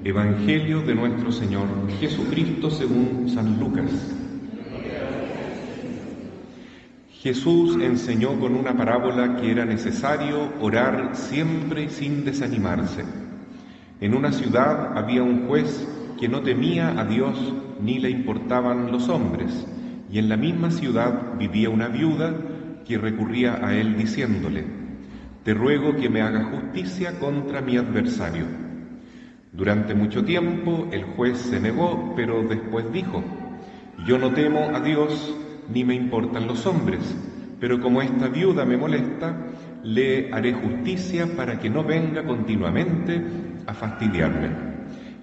Evangelio de nuestro Señor Jesucristo según San Lucas. Jesús enseñó con una parábola que era necesario orar siempre sin desanimarse. En una ciudad había un juez que no temía a Dios ni le importaban los hombres, y en la misma ciudad vivía una viuda que recurría a él diciéndole: «Te ruego que me haga justicia contra mi adversario». Durante mucho tiempo el juez se negó, pero después dijo: «Yo no temo a Dios ni me importan los hombres, pero como esta viuda me molesta, le haré justicia para que no venga continuamente a fastidiarme».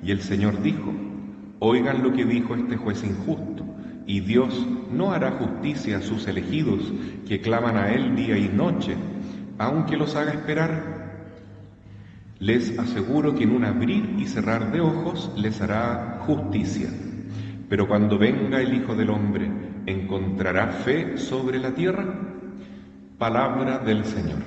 Y el Señor dijo: «Oigan lo que dijo este juez injusto, y Dios no hará justicia a sus elegidos que claman a Él día y noche, aunque los haga esperar. Les aseguro que en un abrir y cerrar de ojos les hará justicia. Pero cuando venga el Hijo del Hombre, ¿encontrará fe sobre la tierra?». Palabra del Señor.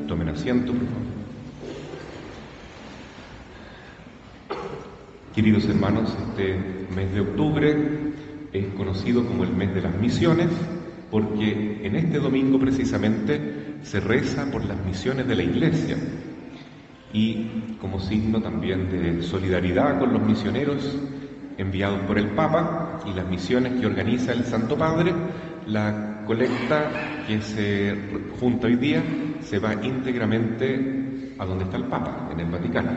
Tomen asiento, por favor. Queridos hermanos, este mes de octubre es conocido como el mes de las misiones, porque en este domingo precisamente se reza por las misiones de la Iglesia y como signo también de solidaridad con los misioneros enviados por el Papa y las misiones que organiza el Santo Padre. La colecta que se junta hoy día se va íntegramente a donde está el Papa, en el Vaticano.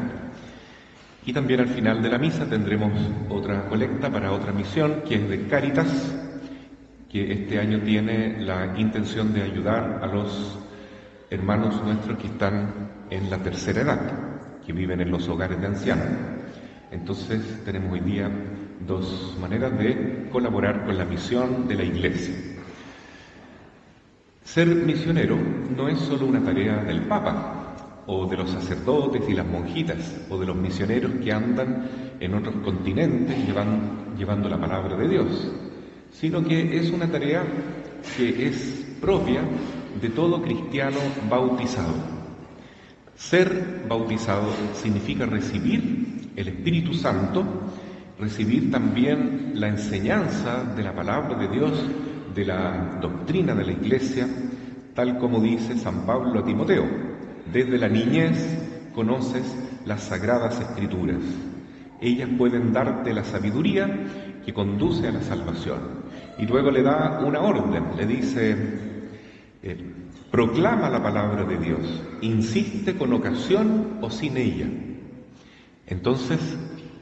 Y también al final de la misa tendremos otra colecta para otra misión, que es de Cáritas, que este año tiene la intención de ayudar a los hermanos nuestros que están en la tercera edad, que viven en los hogares de ancianos. Entonces tenemos hoy día dos maneras de colaborar con la misión de la Iglesia. Ser misionero no es solo una tarea del Papa, o de los sacerdotes y las monjitas, o de los misioneros que andan en otros continentes llevando la palabra de Dios, sino que es una tarea que es propia de todo cristiano bautizado. Ser bautizado significa recibir el Espíritu Santo, recibir también la enseñanza de la palabra de Dios, de la doctrina de la Iglesia, tal como dice San Pablo a Timoteo: «Desde la niñez conoces las sagradas Escrituras. Ellas pueden darte la sabiduría que conduce a la salvación». Y luego le da una orden, le dice: «Proclama la palabra de Dios, insiste con ocasión o sin ella». Entonces,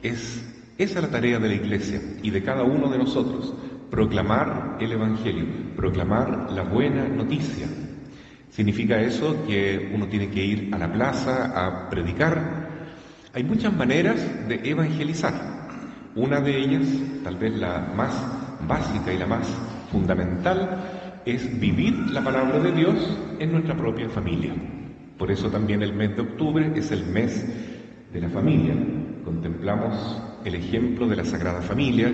esa es la tarea de la Iglesia y de cada uno de nosotros: proclamar el Evangelio, proclamar la buena noticia. ¿Significa eso que uno tiene que ir a la plaza a predicar? Hay muchas maneras de evangelizar. Una de ellas, tal vez la más básica y la más fundamental, es vivir la palabra de Dios en nuestra propia familia. Por eso también el mes de octubre es el mes de la familia. Contemplamos el ejemplo de la Sagrada Familia,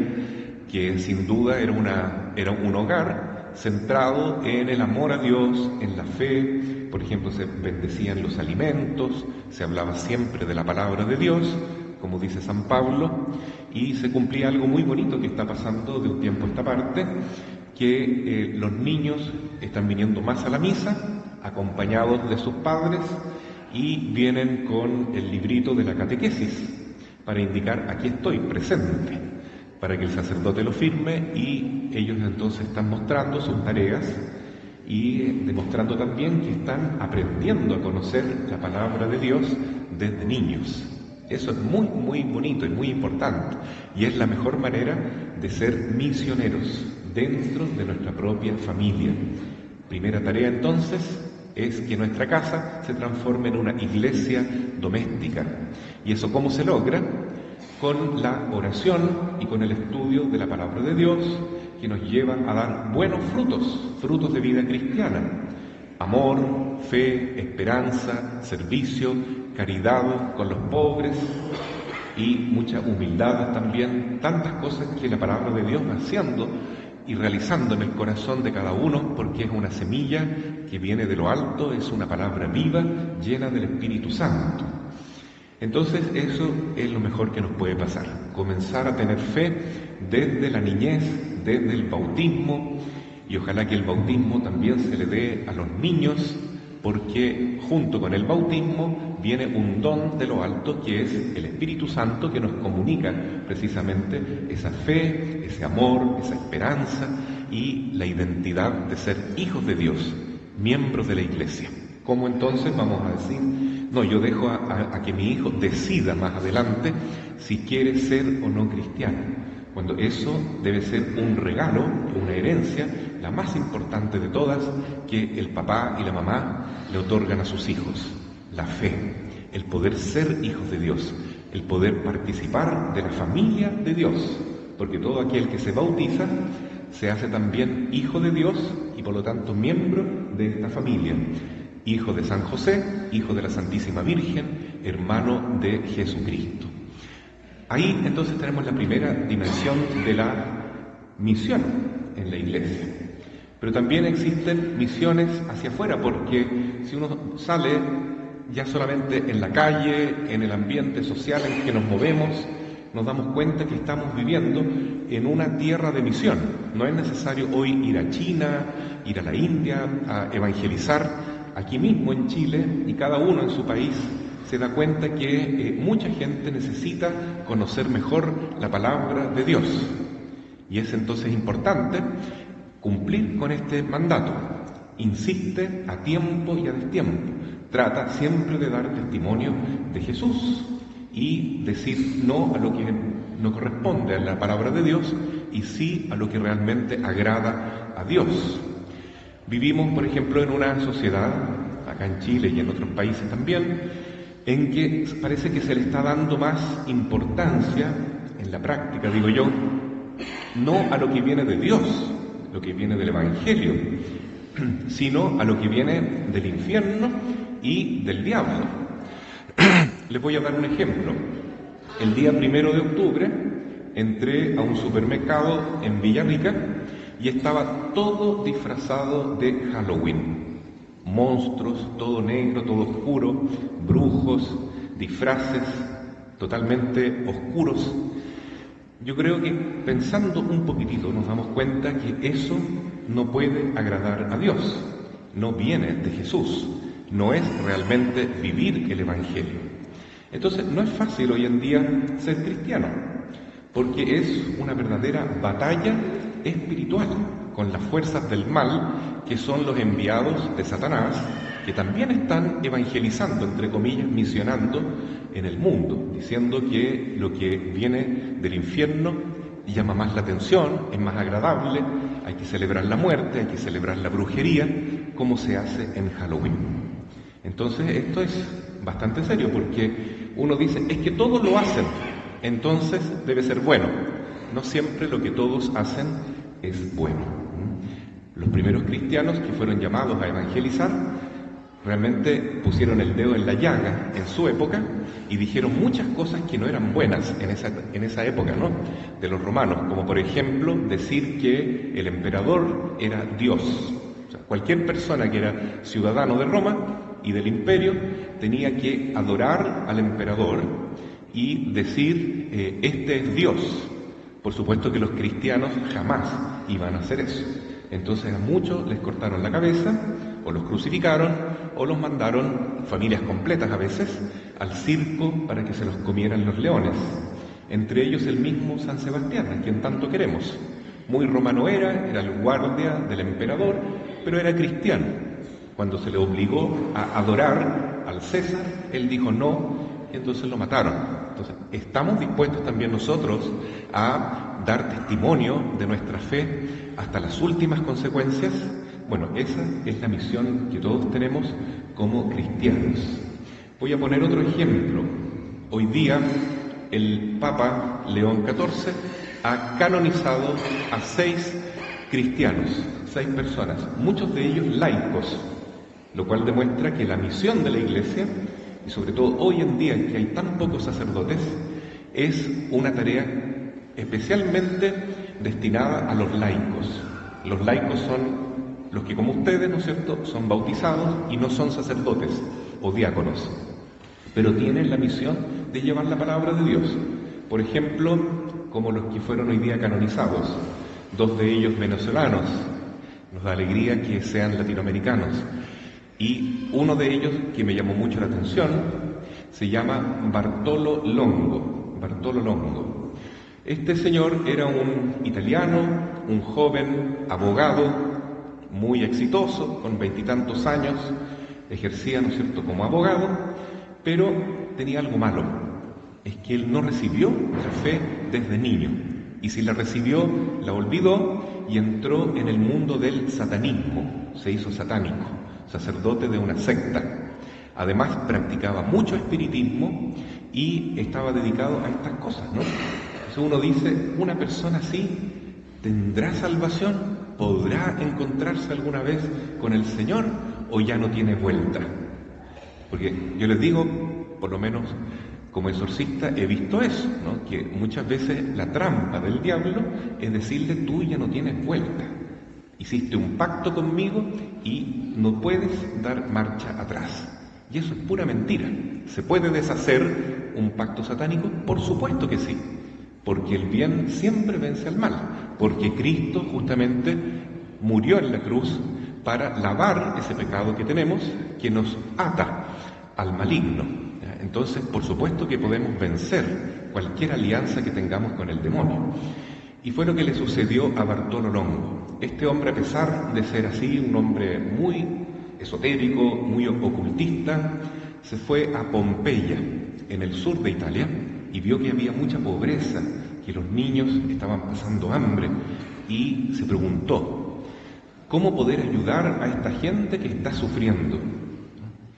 que sin duda era un hogar centrado en el amor a Dios, en la fe. Por ejemplo, se bendecían los alimentos, se hablaba siempre de la palabra de Dios, como dice San Pablo, y se cumplía algo muy bonito que está pasando de un tiempo a esta parte, que los niños están viniendo más a la misa, acompañados de sus padres, y vienen con el librito de la catequesis, para indicar: aquí estoy, presente, para que el sacerdote lo firme, y ellos entonces están mostrando sus tareas y demostrando también que están aprendiendo a conocer la palabra de Dios desde niños. Eso es muy, muy bonito y muy importante, y es la mejor manera de ser misioneros dentro de nuestra propia familia. Primera tarea entonces es que nuestra casa se transforme en una iglesia doméstica. ¿Y eso cómo se logra? con la oración y con el estudio de la palabra de Dios, que nos lleva a dar buenos frutos, frutos de vida cristiana: amor, fe, esperanza, servicio, caridad con los pobres y mucha humildad también, tantas cosas que la palabra de Dios va haciendo y realizando en el corazón de cada uno, porque es una semilla que viene de lo alto, es una palabra viva, llena del Espíritu Santo. Entonces eso es lo mejor que nos puede pasar, comenzar a tener fe desde la niñez, desde el bautismo, y ojalá que el bautismo también se le dé a los niños, porque junto con el bautismo viene un don de lo alto, que es el Espíritu Santo, que nos comunica precisamente esa fe, ese amor, esa esperanza y la identidad de ser hijos de Dios, miembros de la Iglesia. ¿Cómo entonces vamos a decir, no, yo dejo a que mi hijo decida más adelante si quiere ser o no cristiano? Cuando eso debe ser un regalo, una herencia, la más importante de todas, que el papá y la mamá le otorgan a sus hijos: la fe, el poder ser hijos de Dios, el poder participar de la familia de Dios, porque todo aquel que se bautiza se hace también hijo de Dios y por lo tanto miembro de esta familia, hijo de San José, hijo de la Santísima Virgen, hermano de Jesucristo. Ahí entonces tenemos la primera dimensión de la misión en la Iglesia. Pero también existen misiones hacia afuera, porque si uno sale ya solamente en la calle, en el ambiente social en que nos movemos, nos damos cuenta que estamos viviendo en una tierra de misión. No es necesario hoy ir a China, ir a la India, a evangelizar. Aquí mismo en Chile, y cada uno en su país se da cuenta que mucha gente necesita conocer mejor la palabra de Dios. Y es entonces importante cumplir con este mandato. Insiste a tiempo y a destiempo. Trata siempre de dar testimonio de Jesús y decir no a lo que no corresponde a la palabra de Dios y sí a lo que realmente agrada a Dios. Vivimos, por ejemplo, en una sociedad, acá en Chile y en otros países también, en que parece que se le está dando más importancia, en la práctica digo yo, no a lo que viene de Dios, lo que viene del Evangelio, sino a lo que viene del infierno y del diablo. Les voy a dar un ejemplo. El día 1 de octubre entré a un supermercado en Villarrica y estaba todo disfrazado de Halloween. Monstruos, todo negro, todo oscuro, brujos, disfraces totalmente oscuros. Yo creo que pensando un poquitito nos damos cuenta que eso no puede agradar a Dios, no viene de Jesús, no es realmente vivir el Evangelio. Entonces no es fácil hoy en día ser cristiano, porque es una verdadera batalla espiritual con las fuerzas del mal, que son los enviados de Satanás, que también están evangelizando, entre comillas, misionando en el mundo, diciendo que lo que viene del infierno llama más la atención, es más agradable, hay que celebrar la muerte, hay que celebrar la brujería, como se hace en Halloween. Entonces esto es bastante serio, porque uno dice, es que todos lo hacen, entonces debe ser bueno. No siempre lo que todos hacen es bueno. Los primeros cristianos que fueron llamados a evangelizar realmente pusieron el dedo en la llaga en su época y dijeron muchas cosas que no eran buenas en esa época, ¿no?, de los romanos, como por ejemplo decir que el emperador era Dios. O sea, cualquier persona que era ciudadano de Roma y del imperio tenía que adorar al emperador y decir, este es Dios. Por supuesto que los cristianos jamás iban a hacer eso. Entonces a muchos les cortaron la cabeza, o los crucificaron, o los mandaron, familias completas a veces, al circo para que se los comieran los leones. Entre ellos el mismo San Sebastián, a quien tanto queremos. Muy romano era el guardia del emperador, pero era cristiano. Cuando se le obligó a adorar al César, él dijo no, y entonces lo mataron. Entonces, ¿estamos dispuestos también nosotros a dar testimonio de nuestra fe hasta las últimas consecuencias? Bueno, esa es la misión que todos tenemos como cristianos. Voy a poner otro ejemplo. Hoy día el Papa León XIV ha canonizado a 6 cristianos, 6 personas, muchos de ellos laicos, lo cual demuestra que la misión de la Iglesia, y sobre todo hoy en día en que hay tan pocos sacerdotes, es una tarea especialmente destinada a los laicos. Los laicos son los que, como ustedes, ¿no es cierto?, son bautizados y no son sacerdotes o diáconos, pero tienen la misión de llevar la palabra de Dios. Por ejemplo, como los que fueron hoy día canonizados, 2 de ellos venezolanos, nos da alegría que sean latinoamericanos, y uno de ellos que me llamó mucho la atención se llama Bartolo Longo. Bartolo Longo. Este señor era un italiano, un joven abogado, muy exitoso, con 20 y tantos años, ejercía, ¿no es cierto?, como abogado, pero tenía algo malo, es que él no recibió la fe desde niño, y si la recibió, la olvidó y entró en el mundo del satanismo, se hizo satánico, sacerdote de una secta. Además, practicaba mucho espiritismo y estaba dedicado a estas cosas, ¿no? Entonces uno dice, una persona así, ¿tendrá salvación? ¿Podrá encontrarse alguna vez con el Señor o ya no tiene vuelta? Porque yo les digo, por lo menos como exorcista he visto eso, ¿no?, que muchas veces la trampa del diablo es decirle, tú ya no tienes vuelta, hiciste un pacto conmigo y no puedes dar marcha atrás. Y eso es pura mentira. ¿Se puede deshacer un pacto satánico? Por supuesto que sí, porque el bien siempre vence al mal, porque Cristo justamente murió en la cruz para lavar ese pecado que tenemos, que nos ata al maligno. Entonces, por supuesto que podemos vencer cualquier alianza que tengamos con el demonio. Y fue lo que le sucedió a Bartolo Longo. Este hombre, a pesar de ser así, un hombre muy esotérico, muy ocultista, se fue a Pompeya, en el sur de Italia, y vio que había mucha pobreza, que los niños estaban pasando hambre, y se preguntó, ¿cómo poder ayudar a esta gente que está sufriendo?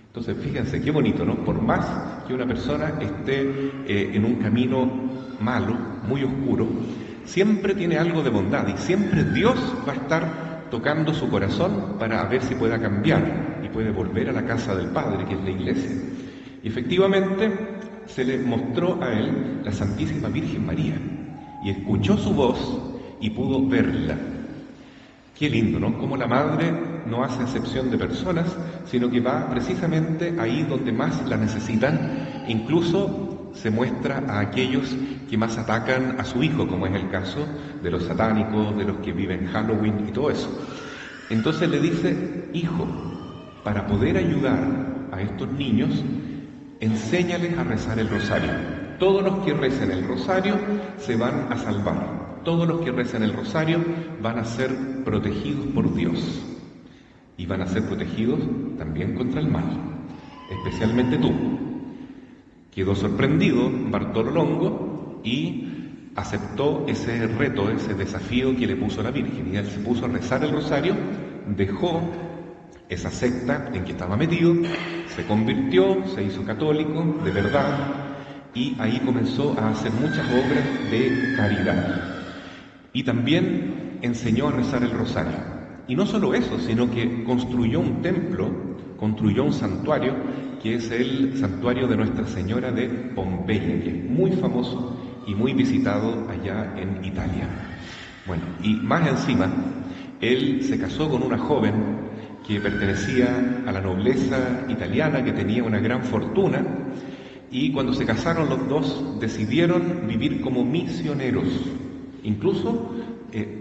Entonces, fíjense, qué bonito, ¿no? Por más que una persona esté en un camino malo, muy oscuro, siempre tiene algo de bondad y siempre Dios va a estar tocando su corazón para ver si pueda cambiar y puede volver a la casa del Padre, que es la Iglesia. Y efectivamente se le mostró a él la Santísima Virgen María y escuchó su voz y pudo verla. Qué lindo, ¿no? Como la Madre no hace acepción de personas, sino que va precisamente ahí donde más la necesitan, incluso se muestra a aquellos que más atacan a su hijo, como es el caso de los satánicos, de los que viven Halloween y todo eso. Entonces le dice, hijo, para poder ayudar a estos niños, enséñales a rezar el rosario. Todos los que recen el rosario se van a salvar. Todos los que rezan el rosario van a ser protegidos por Dios. Y van a ser protegidos también contra el mal. Especialmente tú. Quedó sorprendido Bartolo Longo y aceptó ese reto, ese desafío que le puso la Virgen. Y él se puso a rezar el rosario, dejó esa secta en que estaba metido, se convirtió, se hizo católico, de verdad, y ahí comenzó a hacer muchas obras de caridad. Y también enseñó a rezar el rosario. Y no solo eso, sino que construyó un templo, construyó un santuario, que es el santuario de Nuestra Señora de Pompeya, que es muy famoso y muy visitado allá en Italia. Bueno, y más encima, él se casó con una joven que pertenecía a la nobleza italiana, que tenía una gran fortuna, y cuando se casaron los dos decidieron vivir como misioneros. Incluso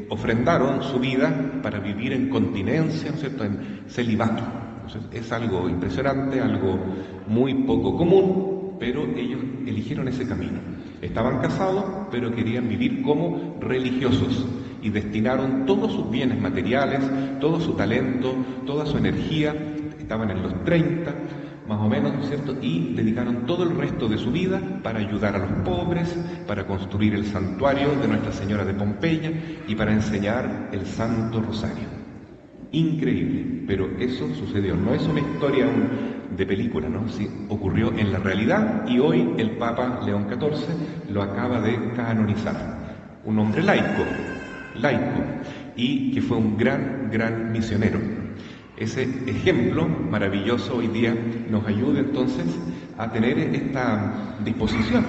ofrendaron su vida para vivir en continencia, ¿no es cierto?, en celibato. Entonces, es algo impresionante, algo muy poco común, pero ellos eligieron ese camino. Estaban casados, pero querían vivir como religiosos y destinaron todos sus bienes materiales, todo su talento, toda su energía. Estaban en los 30, más o menos, ¿no es cierto?, y dedicaron todo el resto de su vida para ayudar a los pobres, para construir el santuario de Nuestra Señora de Pompeya y para enseñar el Santo Rosario. Increíble, pero eso sucedió. No es una historia, de película, ¿no? Sí, ocurrió en la realidad y hoy el Papa León XIV lo acaba de canonizar. Un hombre laico, y que fue un gran misionero. Ese ejemplo maravilloso hoy día nos ayuda entonces a tener esta disposición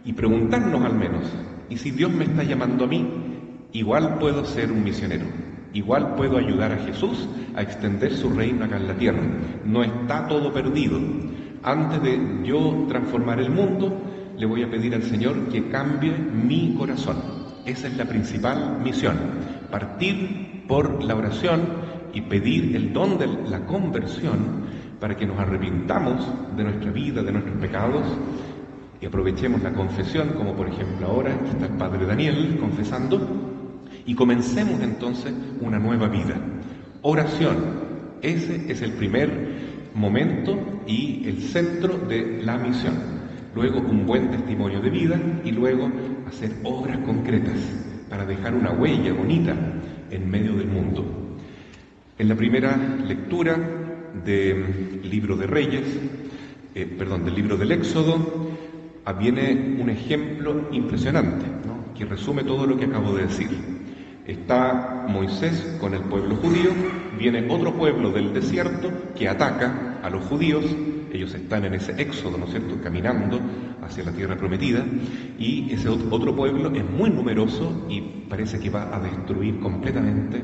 y preguntarnos al menos, ¿y si Dios me está llamando a mí? Igual puedo ser un misionero, igual puedo ayudar a Jesús a extender su reino acá en la tierra. No está todo perdido. Antes de yo transformar el mundo, le voy a pedir al Señor que cambie mi corazón. Esa es la principal misión, partir por la oración y pedir el don de la conversión para que nos arrepintamos de nuestra vida, de nuestros pecados y aprovechemos la confesión, como por ejemplo ahora que está el Padre Daniel confesando, y comencemos entonces una nueva vida. Oración, ese es el primer momento y el centro de la misión. Luego un buen testimonio de vida y luego hacer obras concretas para dejar una huella bonita en medio del mundo. En la primera lectura del libro de Reyes, del libro del Éxodo, viene un ejemplo impresionante, ¿no?, que resume todo lo que acabo de decir. Está Moisés con el pueblo judío, viene otro pueblo del desierto que ataca a los judíos, ellos están en ese éxodo, ¿no es cierto?, caminando hacia la tierra prometida, y ese otro pueblo es muy numeroso y parece que va a destruir completamente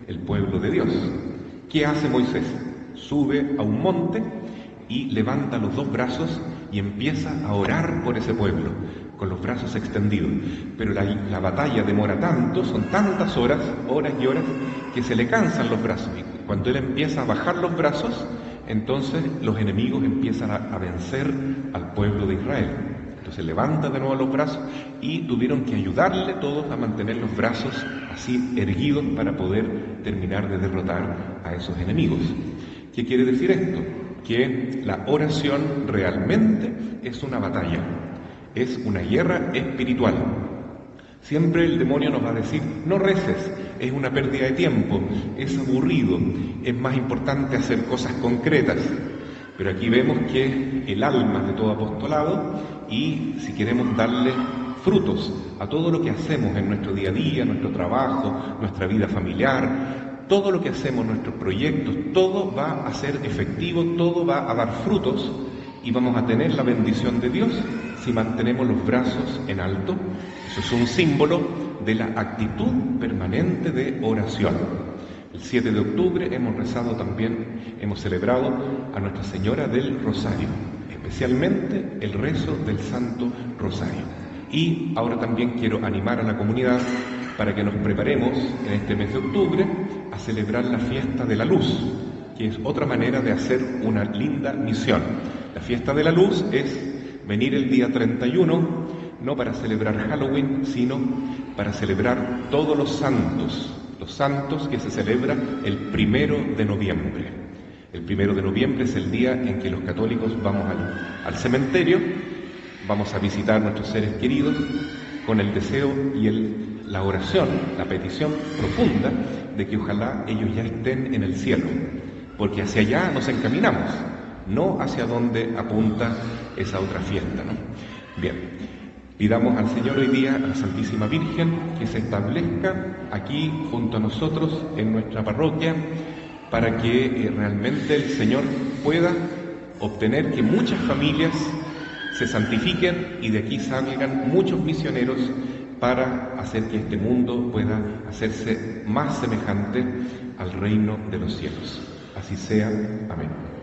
el pueblo de Dios. ¿Qué hace Moisés? Sube a un monte y levanta los dos brazos y empieza a orar por ese pueblo, con los brazos extendidos. Pero la batalla demora tanto, son tantas horas y horas, que se le cansan los brazos. Y cuando él empieza a bajar los brazos, entonces los enemigos empiezan a vencer al pueblo de Israel. Entonces levanta de nuevo los brazos y tuvieron que ayudarle todos a mantener los brazos así erguidos para poder terminar de derrotar a esos enemigos. ¿Qué quiere decir esto? Que la oración realmente es una batalla, es una guerra espiritual. Siempre el demonio nos va a decir, no reces, es una pérdida de tiempo, es aburrido, es más importante hacer cosas concretas. Pero aquí vemos que el alma de todo apostolado, y si queremos darle frutos a todo lo que hacemos en nuestro día a día, nuestro trabajo, nuestra vida familiar, todo lo que hacemos, nuestros proyectos, todo va a ser efectivo, todo va a dar frutos y vamos a tener la bendición de Dios si mantenemos los brazos en alto. Eso es un símbolo de la actitud permanente de oración. El 7 de octubre hemos celebrado a Nuestra Señora del Rosario, especialmente el rezo del Santo Rosario. Y ahora también quiero animar a la comunidad para que nos preparemos en este mes de octubre a celebrar la fiesta de la luz, que es otra manera de hacer una linda misión. La fiesta de la luz es venir el día 31, no para celebrar Halloween, sino para celebrar todos los santos que se celebra el 1 de noviembre. El 1 de noviembre es el día en que los católicos vamos al cementerio, vamos a visitar a nuestros seres queridos con el deseo y la oración, la petición profunda de que ojalá ellos ya estén en el cielo, porque hacia allá nos encaminamos, no hacia donde apunta esa otra fiesta, ¿no? Bien, pidamos al Señor hoy día, a la Santísima Virgen, que se establezca aquí junto a nosotros en nuestra parroquia, para que realmente el Señor pueda obtener que muchas familias se santifiquen y de aquí salgan muchos misioneros para hacer que este mundo pueda hacerse más semejante al reino de los cielos. Así sea. Amén.